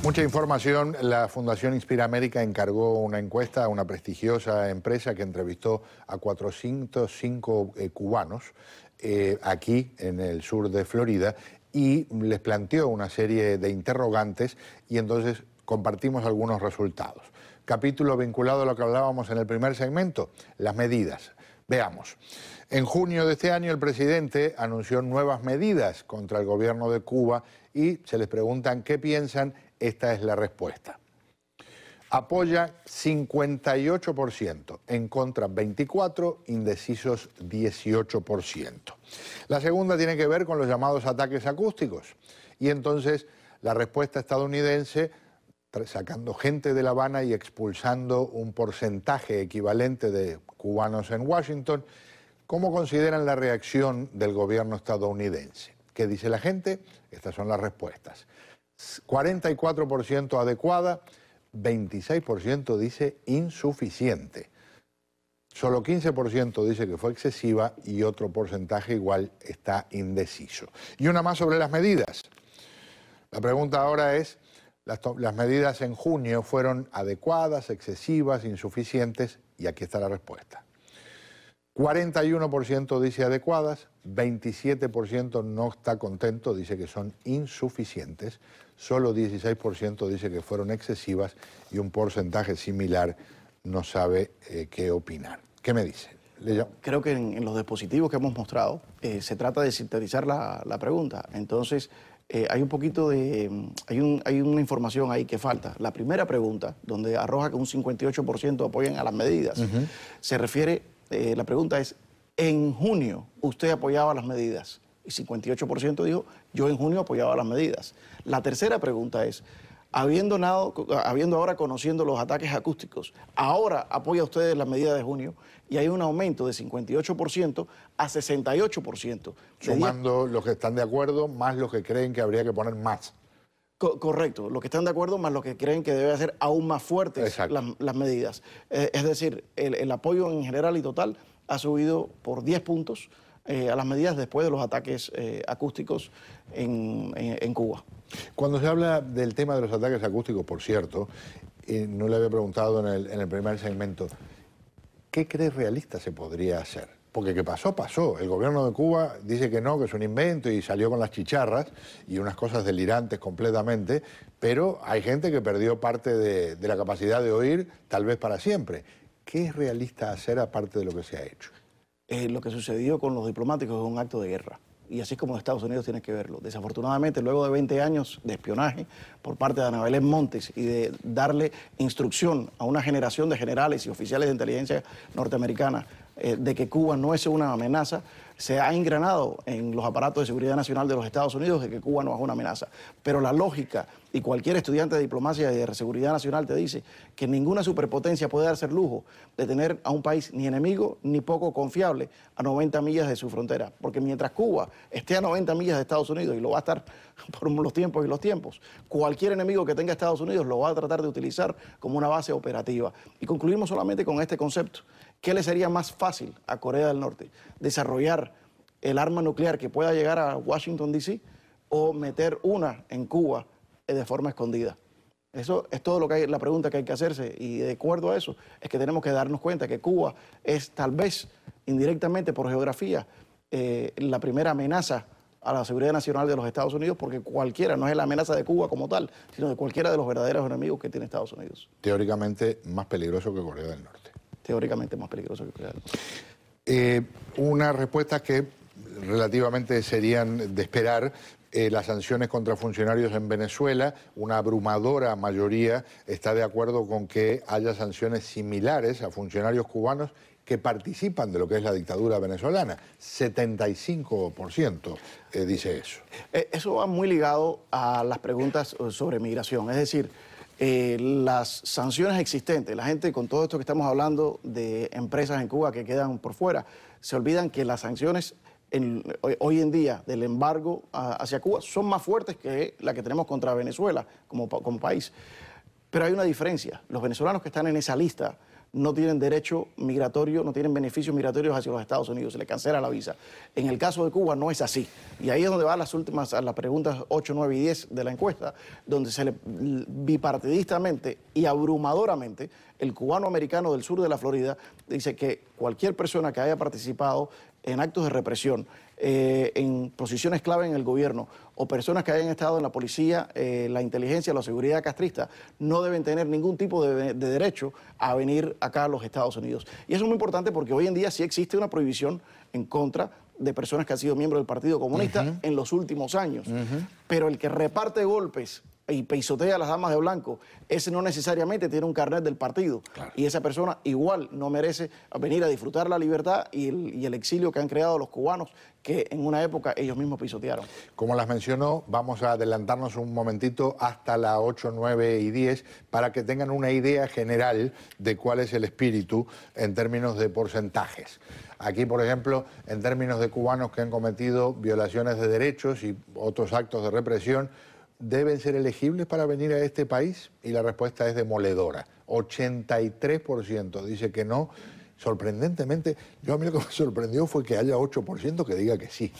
Mucha información. La Fundación Inspira América encargó una encuesta a una prestigiosa empresa que entrevistó a 405 cubanos aquí en el sur de Florida y les planteó una serie de interrogantes y entonces compartimos algunos resultados. Capítulo vinculado a lo que hablábamos en el primer segmento, las medidas. Veamos. En junio de este año el presidente anunció nuevas medidas contra el gobierno de Cuba y se les preguntan qué piensan. Esta es la respuesta. Apoya 58%, en contra 24%, indecisos 18%. La segunda tiene que ver con los llamados ataques acústicos. Y entonces la respuesta estadounidense, sacando gente de La Habana y expulsando un porcentaje equivalente de cubanos en Washington, ¿cómo consideran la reacción del gobierno estadounidense? ¿Qué dice la gente? Estas son las respuestas. 44% adecuada, 26% dice insuficiente. Solo 15% dice que fue excesiva y otro porcentaje igual está indeciso. Y una más sobre las medidas. La pregunta ahora es, ¿las medidas en junio fueron adecuadas, excesivas, insuficientes? Y aquí está la respuesta. 41% dice adecuadas, 27% no está contento, dice que son insuficientes, solo 16% dice que fueron excesivas y un porcentaje similar no sabe qué opinar. ¿Qué me dicen? Creo que en los dispositivos que hemos mostrado se trata de sintetizar la pregunta. Entonces, hay un poquito de... hay una información ahí que falta. La primera pregunta, donde arroja que un 58% apoyan a las medidas, se refiere... la pregunta es, en junio usted apoyaba las medidas y 58% dijo, yo en junio apoyaba las medidas. La tercera pregunta es, habiendo ahora conociendo los ataques acústicos, ahora apoya usted las medidas de junio y hay un aumento de 58% a 68%. Sumando los que están de acuerdo más los que creen que habría que poner más. Correcto, los que están de acuerdo más los que creen que debe ser aún más fuertes las medidas. Es decir, el apoyo en general y total ha subido por 10 puntos a las medidas después de los ataques acústicos en Cuba. Cuando se habla del tema de los ataques acústicos, por cierto, no le había preguntado en el primer segmento, ¿qué cree realista se podría hacer? Porque que pasó, pasó. El gobierno de Cuba dice que no, que es un invento y salió con las chicharras y unas cosas delirantes completamente, pero hay gente que perdió parte de la capacidad de oír, tal vez para siempre. ¿Qué es realista hacer aparte de lo que se ha hecho? Lo que sucedió con los diplomáticos es un acto de guerra. Y así es como Estados Unidos tiene que verlo. Desafortunadamente, luego de 20 años de espionaje por parte de Ana Belén Montes y de darle instrucción a una generación de generales y oficiales de inteligencia norteamericana de que Cuba no es una amenaza, se ha engranado en los aparatos de seguridad nacional de los Estados Unidos de que Cuba no es una amenaza. Pero la lógica, y cualquier estudiante de diplomacia y de seguridad nacional te dice que ninguna superpotencia puede darse el lujo de tener a un país ni enemigo ni poco confiable a 90 millas de su frontera. Porque mientras Cuba esté a 90 millas de Estados Unidos, y lo va a estar por los tiempos y los tiempos, cualquier enemigo que tenga Estados Unidos lo va a tratar de utilizar como una base operativa. Y concluimos solamente con este concepto. ¿Qué le sería más fácil a Corea del Norte? ¿Desarrollar el arma nuclear que pueda llegar a Washington, D.C. o meter una en Cuba de forma escondida? Eso es todo lo que la pregunta que hay que hacerse, y de acuerdo a eso es que tenemos que darnos cuenta que Cuba es tal vez indirectamente por geografía la primera amenaza a la seguridad nacional de los Estados Unidos, porque cualquiera, no es la amenaza de Cuba como tal, sino de cualquiera de los verdaderos enemigos que tiene Estados Unidos. Teóricamente más peligroso que Corea del Norte. Teóricamente más peligroso que Corea del Norte. Unas respuestas que relativamente serían de esperar. Las sanciones contra funcionarios en Venezuela, una abrumadora mayoría está de acuerdo con que haya sanciones similares a funcionarios cubanos que participan de lo que es la dictadura venezolana. 75% dice eso. Eso va muy ligado a las preguntas sobre migración. Es decir, las sanciones existentes, la gente con todo esto que estamos hablando de empresas en Cuba que quedan por fuera, se olvidan que las sanciones hoy en día del embargo hacia Cuba son más fuertes que la que tenemos contra Venezuela como país. Pero hay una diferencia. Los venezolanos que están en esa lista no tienen derecho migratorio, no tienen beneficios migratorios hacia los Estados Unidos, se les cancela la visa. En el caso de Cuba no es así. Y ahí es donde van a las preguntas 8, 9 y 10 de la encuesta, donde se le bipartidistamente y abrumadoramente el cubano americano del sur de la Florida dice que cualquier persona que haya participado en actos de represión, en posiciones clave en el gobierno o personas que hayan estado en la policía, la inteligencia, la seguridad castrista, no deben tener ningún tipo de derecho a venir acá a los Estados Unidos. Y eso es muy importante porque hoy en día sí existe una prohibición en contra de personas que han sido miembros del Partido Comunista en los últimos años. Pero el que reparte golpes y pisotea a las damas de blanco, ese no necesariamente tiene un carnet del partido. Claro. Y esa persona igual no merece venir a disfrutar la libertad y el exilio que han creado los cubanos, que en una época ellos mismos pisotearon. Como las mencionó, vamos a adelantarnos un momentito hasta las 8, 9 y 10 para que tengan una idea general de cuál es el espíritu en términos de porcentajes. Aquí, por ejemplo, en términos de cubanos que han cometido violaciones de derechos y otros actos de represión, ¿deben ser elegibles para venir a este país? Y la respuesta es demoledora. 83% dice que no. Sorprendentemente, a mí lo que me sorprendió fue que haya 8% que diga que sí.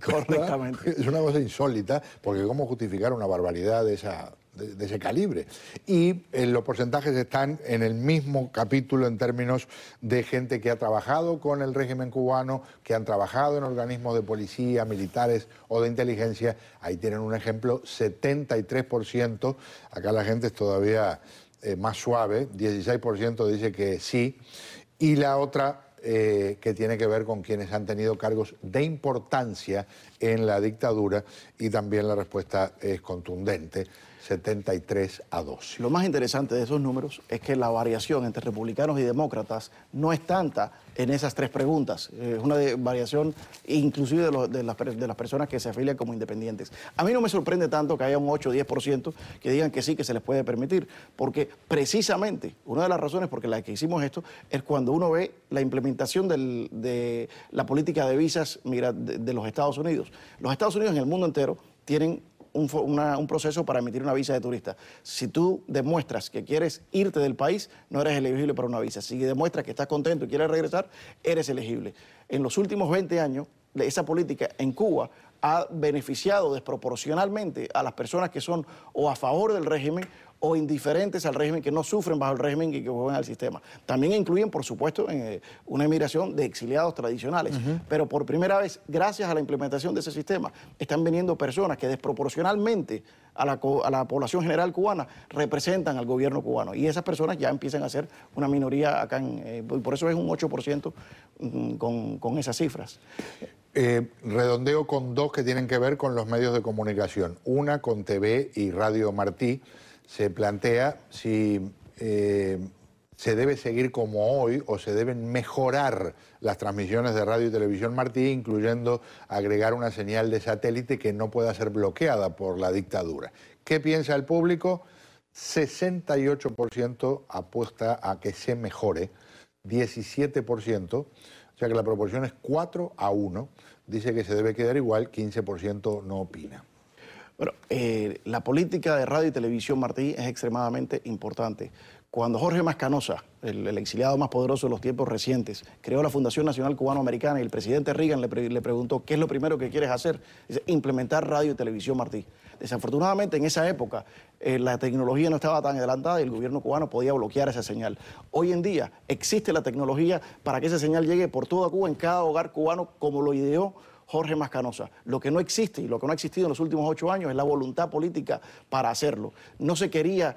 Correctamente. Es una cosa insólita, porque ¿cómo justificar una barbaridad de ese calibre? Y los porcentajes están en el mismo capítulo en términos de gente que ha trabajado con el régimen cubano, que han trabajado en organismos de policía, militares o de inteligencia. Ahí tienen un ejemplo, 73%. Acá la gente es todavía más suave, 16% dice que sí. Y la otra que tiene que ver con quienes han tenido cargos de importancia en la dictadura, y también la respuesta es contundente, 73-12. Lo más interesante de esos números es que la variación entre republicanos y demócratas no es tanta en esas tres preguntas. Es una variación inclusive de las personas que se afilian como independientes. A mí no me sorprende tanto que haya un 8 o 10% que digan que sí, que se les puede permitir, porque precisamente una de las razones por las que hicimos esto es cuando uno ve la implementación de la política de visas de los Estados Unidos. Los Estados Unidos en el mundo entero tienen un proceso para emitir una visa de turista. Si tú demuestras que quieres irte del país, no eres elegible para una visa. Si demuestras que estás contento y quieres regresar, eres elegible. En los últimos 20 años, esa política en Cuba ha beneficiado desproporcionalmente a las personas que son o a favor del régimen o indiferentes al régimen, que no sufren bajo el régimen y que juegan al sistema. También incluyen, por supuesto, una emigración de exiliados tradicionales. Pero por primera vez, gracias a la implementación de ese sistema, están viniendo personas que desproporcionalmente a la población general cubana representan al gobierno cubano. Y esas personas ya empiezan a ser una minoría acá, por eso es un 8% con esas cifras. Redondeo con dos que tienen que ver con los medios de comunicación. Una con TV y Radio Martí. Se plantea si se debe seguir como hoy o se deben mejorar las transmisiones de radio y televisión Martí, incluyendo agregar una señal de satélite que no pueda ser bloqueada por la dictadura. ¿Qué piensa el público? 68% apuesta a que se mejore, 17%, o sea que la proporción es 4-1, dice que se debe quedar igual, 15% no opina. Bueno, la política de radio y televisión Martí es extremadamente importante. Cuando Jorge Mascanosa, el exiliado más poderoso de los tiempos recientes, creó la Fundación Nacional Cubano-Americana y el presidente Reagan le preguntó ¿qué es lo primero que quieres hacer? Dice, implementar radio y televisión Martí. Desafortunadamente en esa época la tecnología no estaba tan adelantada y el gobierno cubano podía bloquear esa señal. Hoy en día existe la tecnología para que esa señal llegue por toda Cuba, en cada hogar cubano, como lo ideó Jorge Mascanosa. Lo que no existe y lo que no ha existido en los últimos 8 años es la voluntad política para hacerlo. No se quería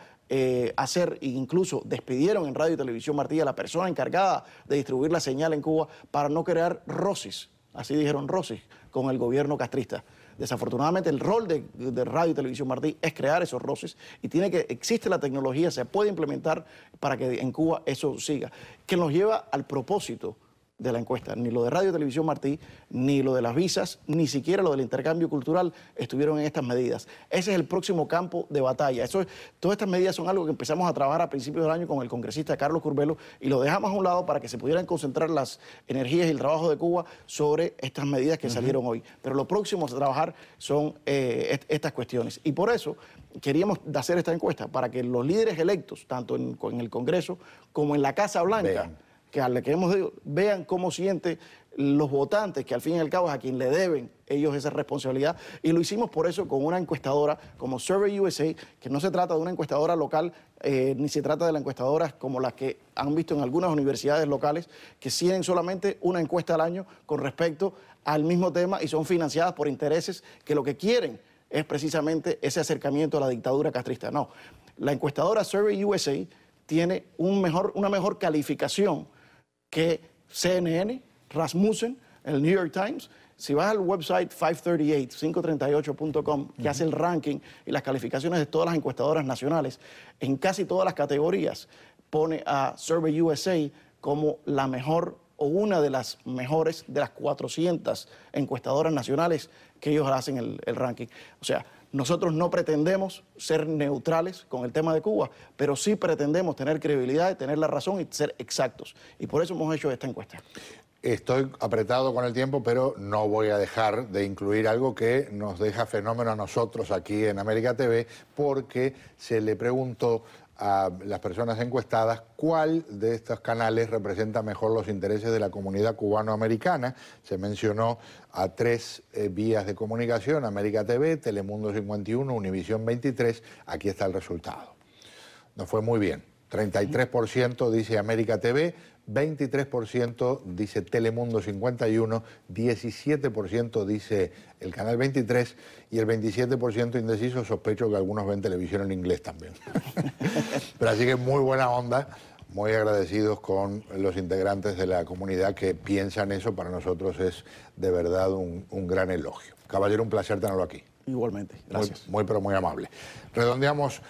hacer, e incluso despidieron en Radio y Televisión Martí a la persona encargada de distribuir la señal en Cuba para no crear roces, así dijeron roces, con el gobierno castrista. Desafortunadamente el rol de Radio y Televisión Martí es crear esos roces y existe la tecnología, se puede implementar para que en Cuba eso siga. Que nos lleva al propósito de la encuesta. Ni lo de Radio y Televisión Martí, ni lo de las visas, ni siquiera lo del intercambio cultural estuvieron en estas medidas. Ese es el próximo campo de batalla. Todas estas medidas son algo que empezamos a trabajar a principios del año con el congresista Carlos Curbelo y lo dejamos a un lado para que se pudieran concentrar las energías y el trabajo de Cuba sobre estas medidas que salieron hoy. Pero lo próximo a trabajar son estas cuestiones. Y por eso queríamos hacer esta encuesta, para que los líderes electos, tanto en el Congreso como en la Casa Blanca, vean cómo sienten los votantes, que al fin y al cabo es a quien le deben ellos esa responsabilidad. Y lo hicimos por eso con una encuestadora como Survey USA, que no se trata de una encuestadora local, ni se trata de las encuestadoras como las que han visto en algunas universidades locales, que tienen solamente una encuesta al año con respecto al mismo tema y son financiadas por intereses que lo que quieren es precisamente ese acercamiento a la dictadura castrista. No, la encuestadora Survey USA tiene una mejor calificación que CNN, Rasmussen, el New York Times. Si vas al website 538.com, que hace el ranking y las calificaciones de todas las encuestadoras nacionales, en casi todas las categorías pone a Survey USA como la mejor o una de las mejores de las 400 encuestadoras nacionales que ellos hacen el ranking. O sea, nosotros no pretendemos ser neutrales con el tema de Cuba, pero sí pretendemos tener credibilidad, tener la razón y ser exactos. Y por eso hemos hecho esta encuesta. Estoy apretado con el tiempo, pero no voy a dejar de incluir algo que nos deja fenómeno a nosotros aquí en América TV, porque se le preguntó a las personas encuestadas cuál de estos canales representa mejor los intereses de la comunidad cubanoamericana. Se mencionó a 3 vías de comunicación: América TV, Telemundo 51, Univisión 23. Aquí está el resultado. Nos fue muy bien. 33% dice América TV, 23% dice Telemundo 51, 17% dice el canal 23 y el 27% indeciso. Sospecho que algunos ven televisión en inglés también. Pero así que muy buena onda, muy agradecidos con los integrantes de la comunidad que piensan eso. Para nosotros es de verdad un gran elogio. Caballero, un placer tenerlo aquí. Igualmente, gracias. Muy pero muy amable. Redondeamos.